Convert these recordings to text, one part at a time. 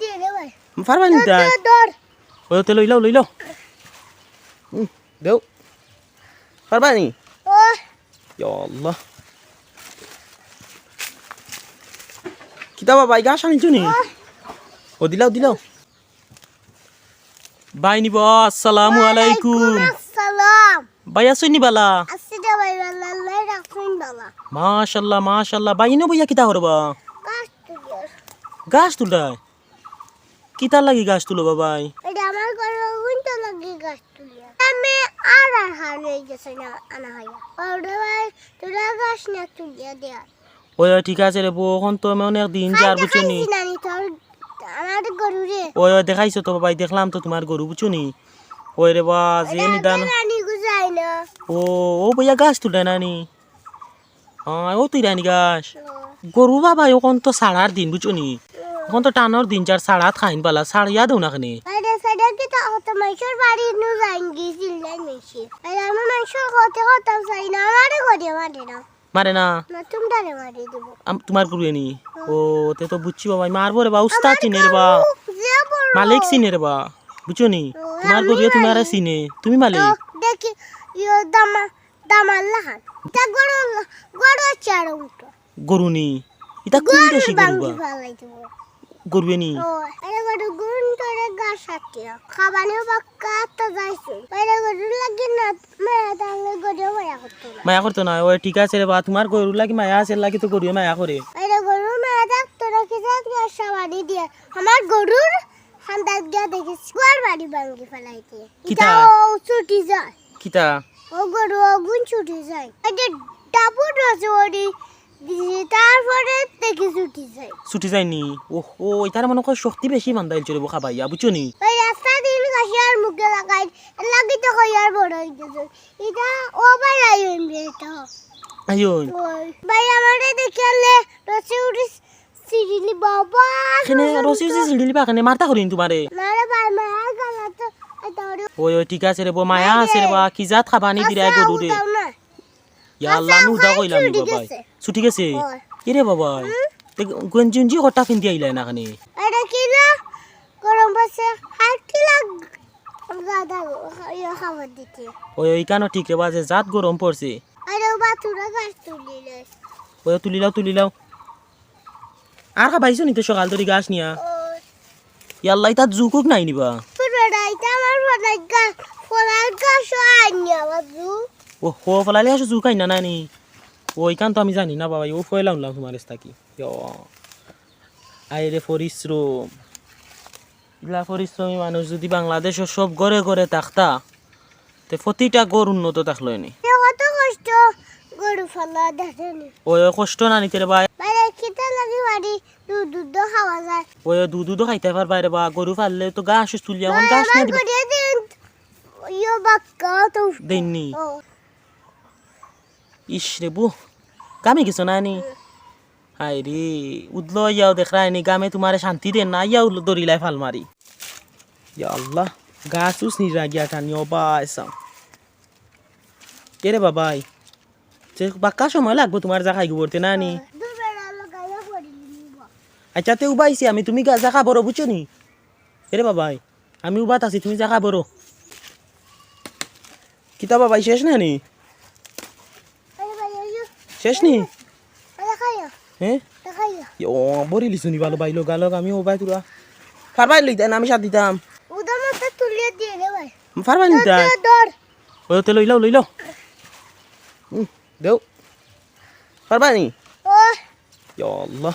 দিয়ে রে ভাই পারবা নি তাই ধর ওই তো লই লও দেও পারবা নি ও ইয়া আল্লাহ কিতাবা ভাই গাছ আনিছো নি ও দিলাও ভাই নিব আসসালামু আলাইকুম আসসালাম ভাই আসুন নি বালা আসসালামু ভাই আল্লাহ রাখুন বাবা মাশাআল্লাহ ভাই নো ভাইয়া কিতা হরবা গাছ তুলতাই কিতা লাগি গাছ তুলো বাবাই এটা আমার ঘরে উইন্টার লাগি গাছ তুলিয়া আমি আর হানে গেছে না আনা হাইয়া ওরে ভাই তোরা গাছ না তুলিয়া দেয়া ওই ঠিক আছে রে বউ এখন তো আমি অনেক দিন যার বুঝছো নি নানি তোর আমার গরু রে ওই দেখাইছো তো বাবাই দেখলাম তো তোমার গরু বুঝছো নি ওই রে বা যে নিদান নানি গুজাই না ও ভাইয়া গাছ তুলে নানি ও তুই রানি গাছ গরু বাবা এখন তো সাড়ার দিন বুঝছো নি এখন তো টানোর দিন যার সাড়াত খাইন পালা সাড়িয়া দেও না খানে আরে সাইডে কি তো মাইশর বাড়ি নু যাইঙ্গি জিল্লাই মেশি আরে আমি মাইশর কথা চাই না আমারে গড়িয়া মারে না না তোমরারে মারি দেব তোমার গরু এনি ও তে তো বুঝছি বাবা মারবো রে বা উস্তাদ চিনে রে বা মালিক চিনে রে বা বুঝছো নি তোমার গরু তোমার চিনে তুমি মালিক দেখি ইও দামাল্লাহ তা গড় চাড়ো উঠো গরু নি এটা কোন দেশি গরু বা ফালাই দেব গরু এনি ও আরে গড় গুন তোরে গাছ আটিয়া খাবানে বাক্কা তো যাইছে আরে গড় লাগি না মেয়া তাহলে গড় মায়া করতো না মায়া করতো না ওই ঠিক আছে রে বা তোমার গরু লাগি মায়া আছে লাগি তো গরু মায়া করে আরে গরু মায়া দেখ তোরা কি জাত গাছা বাড়ি দিয়ে আমার গরুর হান্দাত গিয়া দেখিস গোয়ার বাড়ি ভাঙ্গি ফেলাইতে কিতা? ও ছুটি যায় কিতা ও গরু গুন ছুটি যায় আরে ডাবুর রসওয়ারি তারপরে দেখি ছুটি যায় ছুটি যায়নি ও এটার মনে হয় শক্তি বেশি বান্ধাইল চলে খাবাইয়া বুঝছো নি ওই রাস্তা দিন গাছিয়ার মুখে লাগাই লাগি তো কইয়ার বড় হয়ে গেছে এটা ও ভাই আইন এটা আইন ওই ভাই আমারে দেখালে রসে উঠি সিরিলি বাবা এখানে রসি সিঁড়ি পাখানে মারতা করিন তোমারে মারে ভাই মায়া গালা তো এটা ওই ঠিক আছে রে বো মায়া আছে রে বা কি জাত খাবানি দিরাই গরু রে ইয়া আল্লাহ নু দা কইলাম নি বাবা ছুটি গেছে কি রে বাবা তে গঞ্জুঞ্জি হটা কিন দিয়া আইলা না খানে এটা কি না গরম বসে হালকি লাগ গাদা ইয়া খাবার দিতে ওই কানো ঠিক রে বাজে জাত গরম পড়ছে আরে বাতুরা গাছ তুলিলে ওই তুলি লাও আর খাবাইছো নি তো সকাল ধরে গাছ নিয়া ইয়া আল্লাহ ইতা জুকুক নাই নিবা পুরোটা এটা আমার ফলার গাছ আইনিয়া বাজু হো ফলালে আসো জুকাই না নানি ওই কান তো আমি জানি না বাবা ও ফয়লাম না তোমার রাস্তা কি আইরে পরিশ্রম ইলা পরিশ্রমী মানুষ যদি বাংলাদেশের সব ঘরে ঘরে থাকতা তে প্রতিটা গড় উন্নত থাকলো নি কত কষ্ট গরু ফলা দেখেনি ওই কষ্ট না নিতে রে ভাই বাইরে খেতে লাগি বাড়ি দুধ খাওয়া যায় ওই দুধ খাইতে পারবা রে বা গরু ফাললে তো গাছ তুলিয়া এখন গাছ না দিবা ইয়ো বাক্কা তো দেননি ও ইস রে বু গামে কিছু না নি হাই রে উদলো ইয়াও দেখ রায়নি গামে তোমার শান্তি দেন না ইয়াও দরিলাই ফাল মারি ইয়া আল্লাহ গাছ উস নি রাগিয়া টানি ও বা এসা কে রে বাবাই যে বাক্কা সময় লাগবো তোমার যা খাইগো বলতে না নি দুবেলা লাগাইয়া পড়ি নিবা আচ্ছা তে উবাইছি আমি তুমি যা খাবো বুঝছো নি রে বাবাই আমি উবাত আছি তুমি যা খাবো কিতা বাবাই শেষ না নি আরে ভাই আইও শেষ নি দেখাইয়া হ্যাঁ দেখাইয়া ও বরি লিসুনি ভালো বাইলো গালক আমি ও বাই তুরা ফারবাই লইতেন আমি সাথ দিতাম উদা মত তুলিয়ে দিয়ে রে ভাই ফারবাই নিতাই ধর ও তে লইলাও দেও ফারবাই নি ও ইয়া আল্লাহ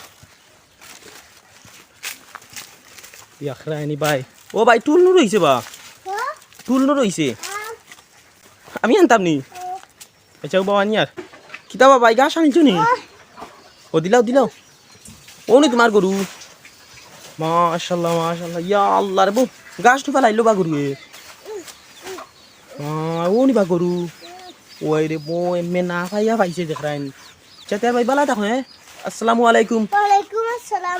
ইয়াখরাইনি ভাই ও ভাই টুল নু রইছে বা টুল নু রইছে আমি আনতাম নি আচ্ছা বাবা নিয়ার কিতা বাবা গাছ আনিছো নি ও দিলাও ও নি তোমার গরু মাশাআল্লাহ ইয়া আল্লাহ রে বউ গাছ টু ফেলাইলো বা গরু এ ও নি বা গরু ওই রে বউ এমে না পাইয়া পাইছে দেখরাইনি চাতে ভাই বালা দেখো হ্যাঁ আসসালামু আলাইকুম ওয়ালাইকুম আসসালাম